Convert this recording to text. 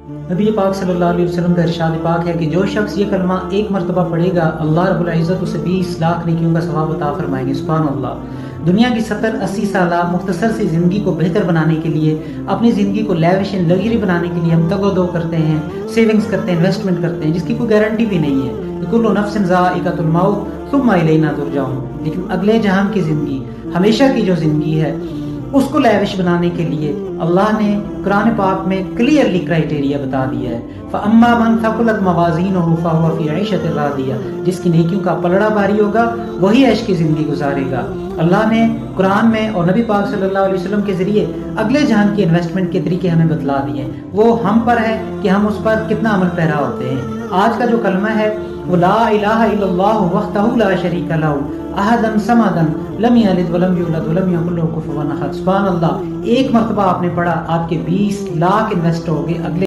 نبی پاک صلی اللہ علیہ وسلم کا ارشاد پاک ہے کہ جو شخص یہ کلمہ ایک مرتبہ پڑھے گا اللہ رب العزت اسے 20 لاکھ نیکیوں کا ثواب عطا فرمائیں گے۔ سبحان اللہ۔ دنیا کی 70-80 سالہ مختصر سی زندگی کو بہتر بنانے کے لیے، اپنی زندگی کو لیوش اینڈ لگژری بنانے کے لیے ہم تگ و دو کرتے ہیں، سیونگز کرتے ہیں، انویسٹمنٹ کرتے ہیں، جس کی کوئی گارنٹی بھی نہیں ہے۔ کل نفس ذائقۃ الموت ثم الینا ترجعون۔ لیکن اگلے جہان کی زندگی، ہمیشہ کی جو زندگی ہے، اس کو لیوش بنانے کے لیے اللہ نے قرآن پاک میں کلیئرلی کرائٹیریا بتا دیا ہے۔ فَأَمَّا مَنْ ثَقُلَتْ مَوَازِينُهُ فَهُوَ فِي عِيشَةٍ رَاضِيَةٍ۔ جس کی نیکیوں کا پلڑا بھاری ہوگا وہی عیش کی زندگی گزارے گا۔ اللہ نے قرآن میں اور نبی پاک صلی اللہ علیہ وسلم کے ذریعے اگلے جہان کی انویسٹمنٹ کے طریقے ہمیں بتلا دیے ہیں۔ وہ ہم پر ہے کہ ہم اس پر کتنا عمل پیرا ہوتے ہیں۔ آج کا جو کلمہ ہے وہ لا الہ الا اللہ وحدہ لا شریک لہ احد صمد لم یلد ولم یولد ولم یکن لہ کفوا احد۔ سبحان اللہ۔ ایک مرتبہ آپ نے پڑھا، آپ کے 20 لاکھ انویسٹ ہو گئے اگلے